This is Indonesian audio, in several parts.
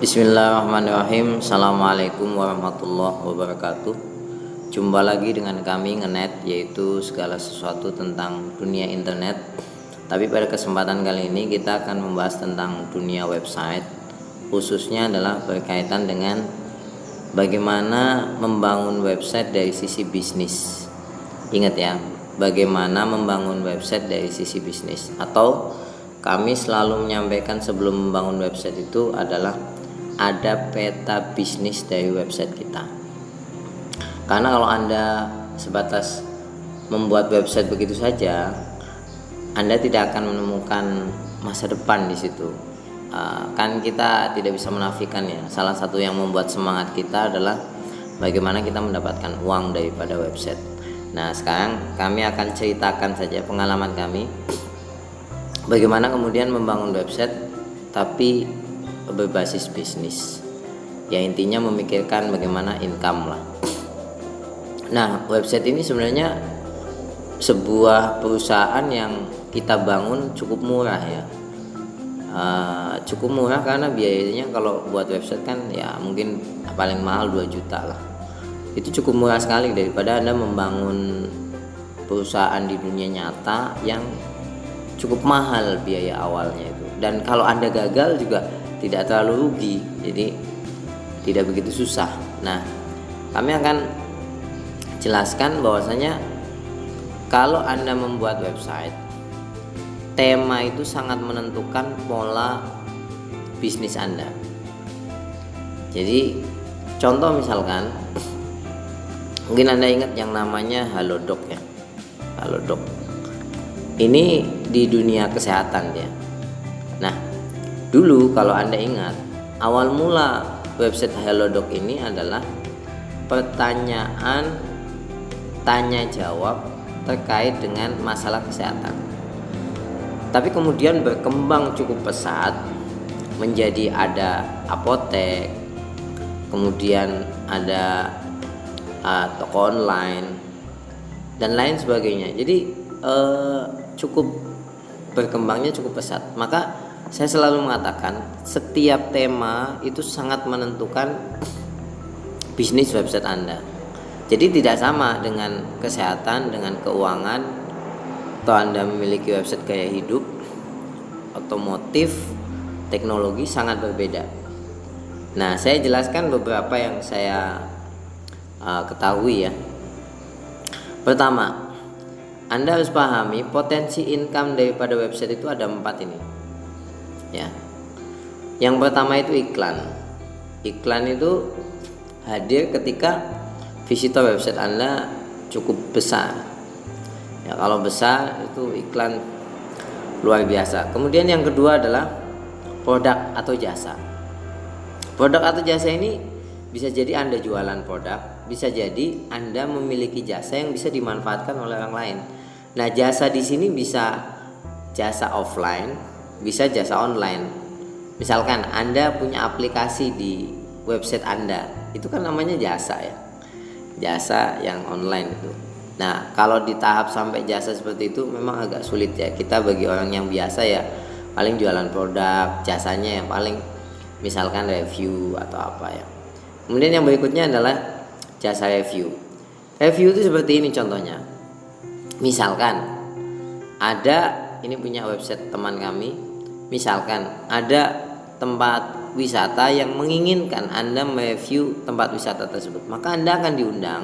Bismillahirrahmanirrahim. Assalamualaikum warahmatullahi wabarakatuh. Jumpa lagi dengan kami Ngenet, yaitu segala sesuatu tentang dunia internet. Tapi pada kesempatan kali ini kita akan membahas tentang dunia website, khususnya adalah berkaitan dengan bagaimana membangun website dari sisi bisnis. Ingat ya, bagaimana membangun website dari sisi bisnis. Atau kami selalu menyampaikan sebelum membangun website itu adalah ada peta bisnis dari website kita. Karena kalau Anda sebatas membuat website begitu saja, Anda tidak akan menemukan masa depan di situ. Kan kita tidak bisa menafikan ya, salah satu yang membuat semangat kita adalah bagaimana kita mendapatkan uang daripada website. Nah, sekarang kami akan ceritakan saja pengalaman kami bagaimana kemudian membangun website tapi berbasis bisnis. Ya, intinya memikirkan bagaimana income lah. Nah, website ini sebenarnya sebuah perusahaan yang kita bangun cukup murah ya. Cukup murah karena biayanya kalau buat website kan ya mungkin paling mahal 2 juta lah. Itu cukup murah sekali daripada Anda membangun perusahaan di dunia nyata yang cukup mahal biaya awalnya itu. Dan kalau Anda gagal juga tidak terlalu rugi, jadi tidak begitu susah. Nah, kami akan jelaskan bahwasanya kalau Anda membuat website, tema itu sangat menentukan pola bisnis Anda. Jadi contoh misalkan, mungkin Anda ingat yang namanya Halodoc ya. Halodoc ini di dunia kesehatan ya. Nah, dulu kalau Anda ingat, awal mula website Halodoc ini adalah pertanyaan tanya jawab terkait dengan masalah kesehatan. Tapi kemudian berkembang cukup pesat menjadi ada apotek, kemudian ada toko online dan lain sebagainya. Jadi cukup berkembangnya cukup pesat. Maka saya selalu mengatakan setiap tema itu sangat menentukan bisnis website Anda. Jadi tidak sama dengan kesehatan, dengan keuangan, atau Anda memiliki website gaya hidup, otomotif, teknologi, sangat berbeda. Nah, saya jelaskan beberapa yang saya ketahui ya. Pertama, Anda harus pahami potensi income daripada website itu ada 4 ini. Ya. Yang pertama itu iklan. Iklan itu hadir ketika visitor website Anda cukup besar. Ya, kalau besar itu iklan luar biasa. Kemudian yang kedua adalah produk atau jasa. Produk atau jasa ini bisa jadi Anda jualan produk, bisa jadi Anda memiliki jasa yang bisa dimanfaatkan oleh orang lain. Nah, jasa di sini bisa jasa offline, bisa jasa online. Misalkan Anda punya aplikasi di website Anda, itu kan namanya jasa ya, jasa yang online itu. Nah, kalau di tahap sampai jasa seperti itu memang agak sulit ya. Kita bagi orang yang biasa ya paling jualan produk, jasanya yang paling misalkan review atau apa ya. Kemudian yang berikutnya adalah jasa review. Review itu seperti ini contohnya. Misalkan ada, ini punya website teman kami, misalkan ada tempat wisata yang menginginkan Anda mereview tempat wisata tersebut, maka Anda akan diundang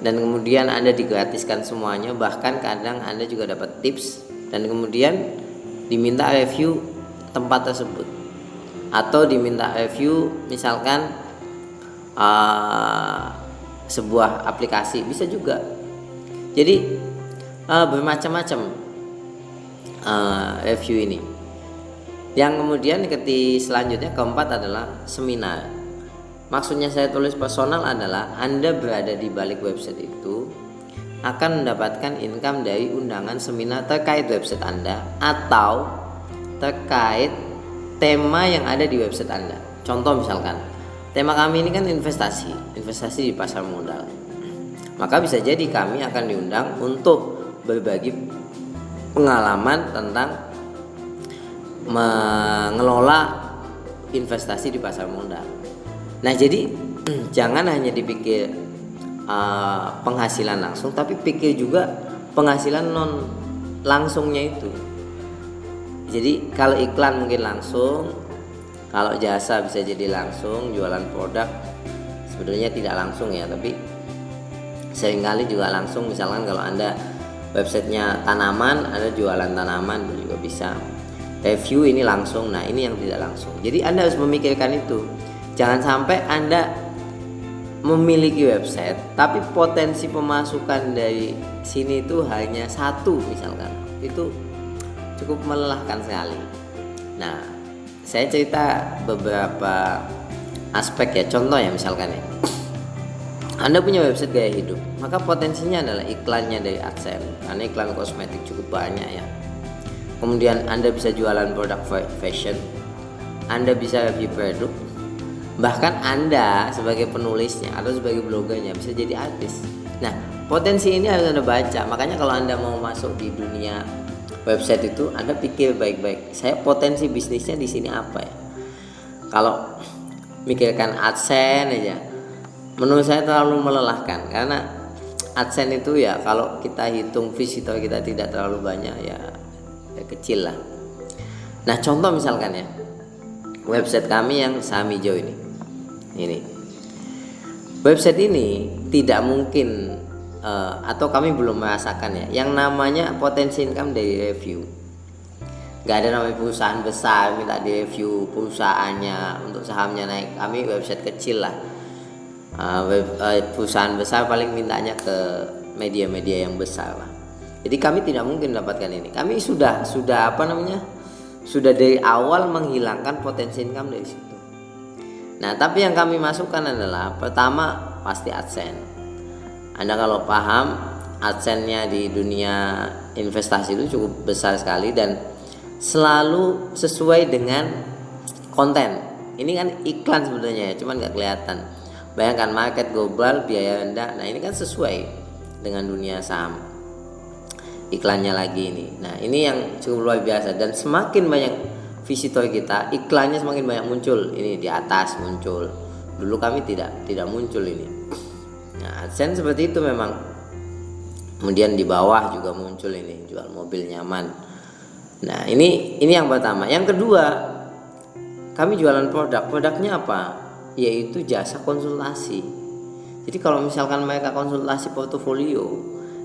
dan kemudian Anda digratiskan semuanya, bahkan kadang Anda juga dapat tips dan kemudian diminta review tempat tersebut atau diminta review misalkan sebuah aplikasi, bisa juga. Jadi bermacam-macam review ini. Yang kemudian selanjutnya keempat adalah seminar. Maksudnya saya tulis personal adalah Anda berada di balik website itu akan mendapatkan income dari undangan seminar terkait website Anda atau terkait tema yang ada di website Anda. Contoh misalkan, tema kami ini kan investasi di pasar modal. Maka bisa jadi kami akan diundang untuk berbagi pengalaman tentang mengelola investasi di pasar modal. Nah jadi jangan hanya dipikir penghasilan langsung, tapi pikir juga penghasilan non langsungnya itu. Jadi kalau iklan mungkin langsung, kalau jasa bisa jadi langsung, jualan produk sebenarnya tidak langsung ya, tapi seringkali juga langsung. Misalkan kalau Anda websitenya tanaman, Anda jualan tanaman juga bisa. Review ini langsung, nah ini yang tidak langsung. Jadi Anda harus memikirkan itu. Jangan sampai Anda memiliki website tapi potensi pemasukan dari sini itu hanya satu misalkan. Itu cukup melelahkan sekali. Nah, saya cerita beberapa aspek ya, contoh ya, misalkan ya, Anda punya website gaya hidup, maka potensinya adalah iklannya dari AdSense, karena iklan kosmetik cukup banyak ya. Kemudian Anda bisa jualan produk fashion, Anda bisa review produk, bahkan Anda sebagai penulisnya atau sebagai blogernya bisa jadi artis. Nah, potensi ini harus Anda baca. Makanya kalau Anda mau masuk di dunia website itu, Anda pikir baik-baik, saya potensi bisnisnya di sini apa ya. Kalau mikirkan AdSense aja, menurut saya terlalu melelahkan, karena AdSense itu ya kalau kita hitung visitor kita tidak terlalu banyak ya kecil lah. Nah contoh misalkan ya, website kami yang saham hijau ini website ini tidak mungkin atau kami belum merasakan ya yang namanya potensi income dari review. Gak ada namanya perusahaan besar minta di review perusahaannya untuk sahamnya naik. Kami website kecil lah. Perusahaan besar paling mintanya ke media-media yang besar lah. Jadi kami tidak mungkin mendapatkan ini. Kami sudah dari awal menghilangkan potensi income dari situ. Nah tapi yang kami masukkan adalah pertama pasti AdSense. Anda kalau paham, AdSense-nya di dunia investasi itu cukup besar sekali dan selalu sesuai dengan konten. Ini kan iklan sebenarnya ya, cuman nggak kelihatan. Bayangkan market global, biaya rendah. Nah ini kan sesuai dengan dunia saham. Iklannya lagi ini. Nah ini yang cukup luar biasa, dan semakin banyak visitor kita, iklannya semakin banyak muncul. Ini di atas muncul. Dulu kami tidak muncul ini. Nah AdSense seperti itu memang. Kemudian di bawah juga muncul ini, jual mobil nyaman. Nah ini yang pertama. Yang kedua, kami jualan produknya apa? Yaitu jasa konsultasi. Jadi kalau misalkan mereka konsultasi portofolio,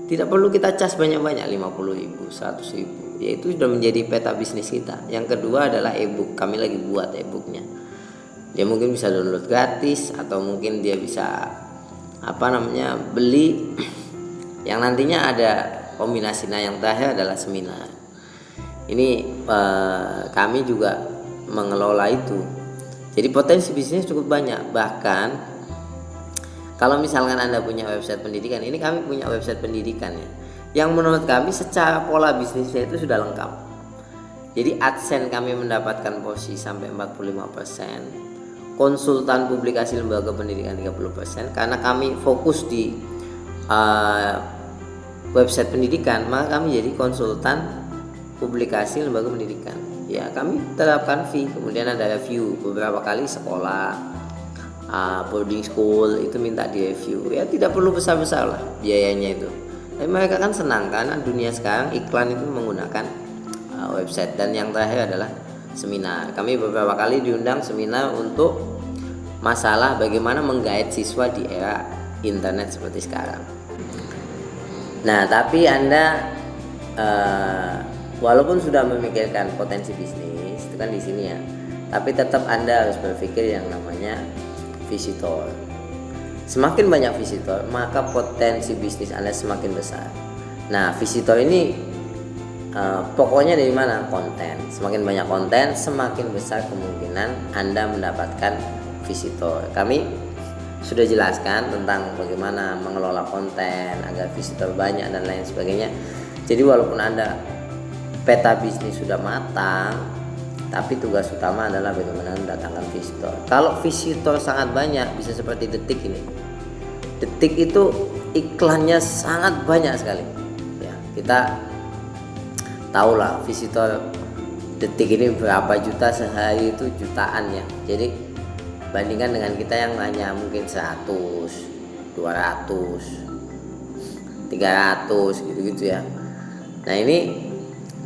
tidak perlu kita cas banyak-banyak, 50.000, 100.000. Yaitu sudah menjadi peta bisnis kita. Yang kedua adalah ebook. Kami lagi buat ebooknya. Dia mungkin bisa download gratis atau mungkin dia bisa beli. Yang nantinya ada kombinasi. Nah yang terakhir adalah seminar. Ini kami juga mengelola itu. Jadi potensi bisnis cukup banyak. Bahkan kalau misalkan Anda punya website pendidikan, ini kami punya website pendidikan ya, yang menurut kami secara pola bisnisnya itu sudah lengkap. Jadi AdSense kami mendapatkan posisi sampai 45%, konsultan publikasi lembaga pendidikan 30%, karena kami fokus di website pendidikan, maka kami jadi konsultan publikasi lembaga pendidikan. Ya kami terapkan fee, kemudian ada review beberapa kali sekolah, boarding school itu minta di review. Ya tidak perlu besar-besar lah biayanya itu. Tapi mereka kan senang karena dunia sekarang iklan itu menggunakan website. Dan yang terakhir adalah seminar. Kami beberapa kali diundang seminar untuk masalah bagaimana menggait siswa di era internet seperti sekarang. Nah tapi Anda walaupun sudah memikirkan potensi bisnis itu kan di sini ya, tapi tetap Anda harus berpikir yang namanya visitor. Semakin banyak visitor, maka potensi bisnis Anda semakin besar. Nah, visitor ini pokoknya dari mana? Konten. Semakin banyak konten, semakin besar kemungkinan Anda mendapatkan visitor. Kami sudah jelaskan tentang bagaimana mengelola konten agar visitor banyak dan lain sebagainya. Jadi walaupun Anda peta bisnis sudah matang, tapi tugas utama adalah bagaimana mendatangkan visitor. Kalau visitor sangat banyak, bisa seperti Detik ini. Detik itu iklannya sangat banyak sekali. Ya, kita tahulah visitor detik ini berapa juta, sehari itu jutaan ya. Jadi bandingkan dengan kita yang hanya mungkin 100, 200, 300 gitu-gitu ya. Nah ini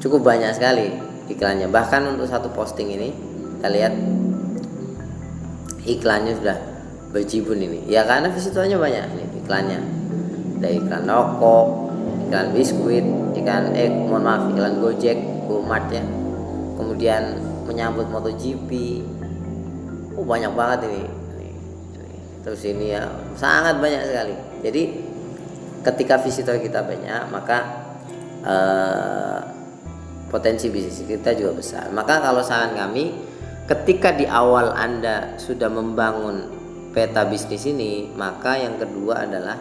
cukup banyak sekali iklannya. Bahkan untuk satu posting ini kita lihat iklannya sudah berjibun ini ya, karena visitornya banyak nih iklannya. Ada iklan rokok, iklan biskuit, iklan iklan Gojek, GoMart ya. Kemudian menyambut MotoGP. Banyak banget ini. Terus ini ya sangat banyak sekali. Jadi ketika visitor kita banyak, maka potensi bisnis kita juga besar. Maka kalau saran kami, ketika di awal Anda sudah membangun peta bisnis ini, maka yang kedua adalah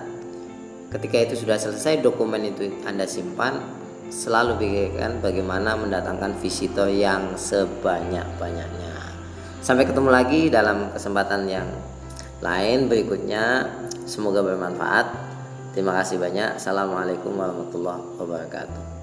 ketika itu sudah selesai, dokumen itu Anda simpan, selalu pikirkan bagaimana mendatangkan visitor yang sebanyak-banyaknya. Sampai ketemu lagi dalam kesempatan yang lain berikutnya. Semoga bermanfaat. Terima kasih banyak. Assalamualaikum warahmatullahi wabarakatuh.